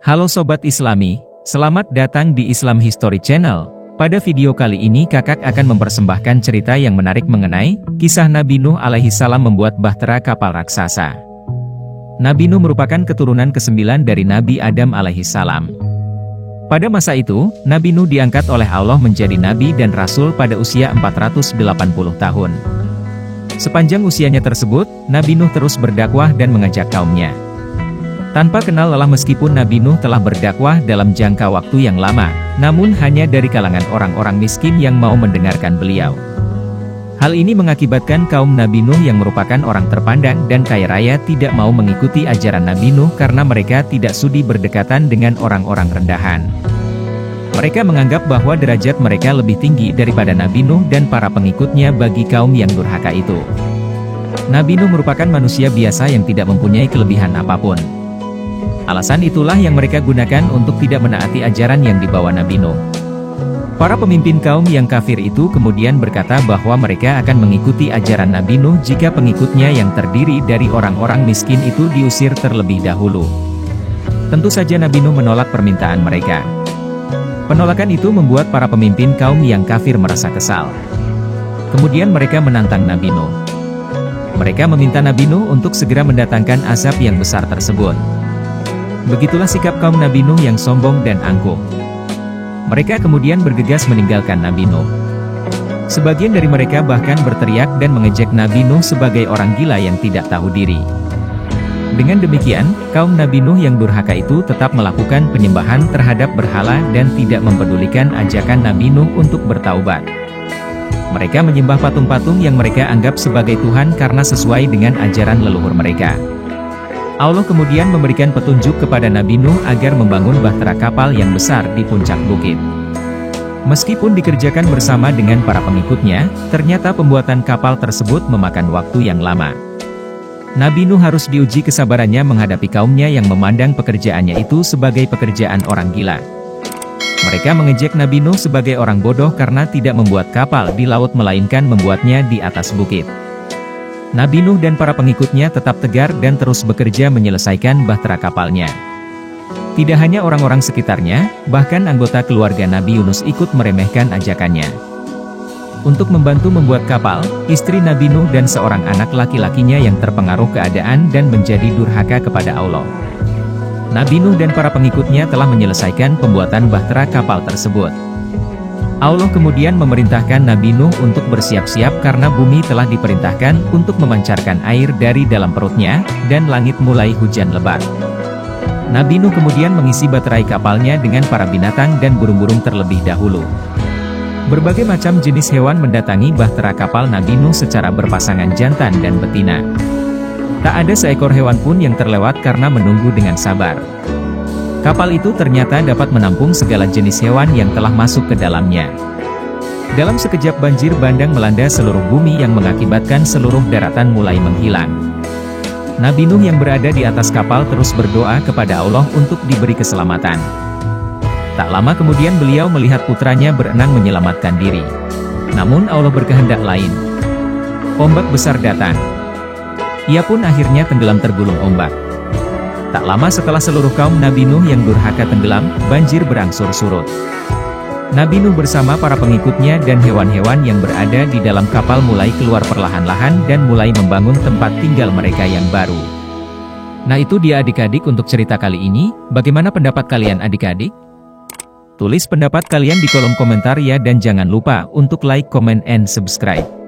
Halo Sobat Islami, selamat datang di Islam History Channel. Pada video kali ini kakak akan mempersembahkan cerita yang menarik mengenai kisah Nabi Nuh alaihi salam membuat bahtera kapal raksasa. Nabi Nuh merupakan keturunan ke-9 dari Nabi Adam alaihi salam. Pada masa itu, Nabi Nuh diangkat oleh Allah menjadi nabi dan rasul pada usia 480 tahun. Sepanjang usianya tersebut, Nabi Nuh terus berdakwah dan mengajak kaumnya. Tanpa kenal lelah meskipun Nabi Nuh telah berdakwah dalam jangka waktu yang lama, namun hanya dari kalangan orang-orang miskin yang mau mendengarkan beliau. Hal ini mengakibatkan kaum Nabi Nuh yang merupakan orang terpandang dan kaya raya tidak mau mengikuti ajaran Nabi Nuh karena mereka tidak sudi berdekatan dengan orang-orang rendahan. Mereka menganggap bahwa derajat mereka lebih tinggi daripada Nabi Nuh dan para pengikutnya bagi kaum yang durhaka itu. Nabi Nuh merupakan manusia biasa yang tidak mempunyai kelebihan apapun. Alasan itulah yang mereka gunakan untuk tidak menaati ajaran yang dibawa Nabi Nuh. Para pemimpin kaum yang kafir itu kemudian berkata bahwa mereka akan mengikuti ajaran Nabi Nuh jika pengikutnya yang terdiri dari orang-orang miskin itu diusir terlebih dahulu. Tentu saja Nabi Nuh menolak permintaan mereka. Penolakan itu membuat para pemimpin kaum yang kafir merasa kesal. Kemudian mereka menantang Nabi Nuh. Mereka meminta Nabi Nuh untuk segera mendatangkan azab yang besar tersebut. Begitulah sikap kaum Nabi Nuh yang sombong dan angkuh. Mereka kemudian bergegas meninggalkan Nabi Nuh. Sebagian dari mereka bahkan berteriak dan mengejek Nabi Nuh sebagai orang gila yang tidak tahu diri. Dengan demikian, kaum Nabi Nuh yang durhaka itu tetap melakukan penyembahan terhadap berhala dan tidak mempedulikan ajakan Nabi Nuh untuk bertaubat. Mereka menyembah patung-patung yang mereka anggap sebagai Tuhan karena sesuai dengan ajaran leluhur mereka. Allah kemudian memberikan petunjuk kepada Nabi Nuh agar membangun bahtera kapal yang besar di puncak bukit. Meskipun dikerjakan bersama dengan para pengikutnya, ternyata pembuatan kapal tersebut memakan waktu yang lama. Nabi Nuh harus diuji kesabarannya menghadapi kaumnya yang memandang pekerjaannya itu sebagai pekerjaan orang gila. Mereka mengejek Nabi Nuh sebagai orang bodoh karena tidak membuat kapal di laut melainkan membuatnya di atas bukit. Nabi Nuh dan para pengikutnya tetap tegar dan terus bekerja menyelesaikan bahtera kapalnya. Tidak hanya orang-orang sekitarnya, bahkan anggota keluarga Nabi Yunus ikut meremehkan ajakannya. Untuk membantu membuat kapal, istri Nabi Nuh dan seorang anak laki-lakinya yang terpengaruh keadaan dan menjadi durhaka kepada Allah. Nabi Nuh dan para pengikutnya telah menyelesaikan pembuatan bahtera kapal tersebut. Allah kemudian memerintahkan Nabi Nuh untuk bersiap-siap karena bumi telah diperintahkan untuk memancarkan air dari dalam perutnya, dan langit mulai hujan lebat. Nabi Nuh kemudian mengisi baterai kapalnya dengan para binatang dan burung-burung terlebih dahulu. Berbagai macam jenis hewan mendatangi bahtera kapal Nabi Nuh secara berpasangan jantan dan betina. Tak ada seekor hewan pun yang terlewat karena menunggu dengan sabar. Kapal itu ternyata dapat menampung segala jenis hewan yang telah masuk ke dalamnya. Dalam sekejap banjir bandang melanda seluruh bumi yang mengakibatkan seluruh daratan mulai menghilang. Nabi Nuh yang berada di atas kapal terus berdoa kepada Allah untuk diberi keselamatan. Tak lama kemudian beliau melihat putranya berenang menyelamatkan diri. Namun Allah berkehendak lain. Ombak besar datang. Ia pun akhirnya tenggelam tergulung ombak. Tak lama setelah seluruh kaum Nabi Nuh yang durhaka tenggelam, banjir berangsur surut. Nabi Nuh bersama para pengikutnya dan hewan-hewan yang berada di dalam kapal mulai keluar perlahan-lahan dan mulai membangun tempat tinggal mereka yang baru. Nah itu dia adik-adik untuk cerita kali ini. Bagaimana pendapat kalian adik-adik? Tulis pendapat kalian di kolom komentar ya, dan jangan lupa untuk like, comment, and subscribe.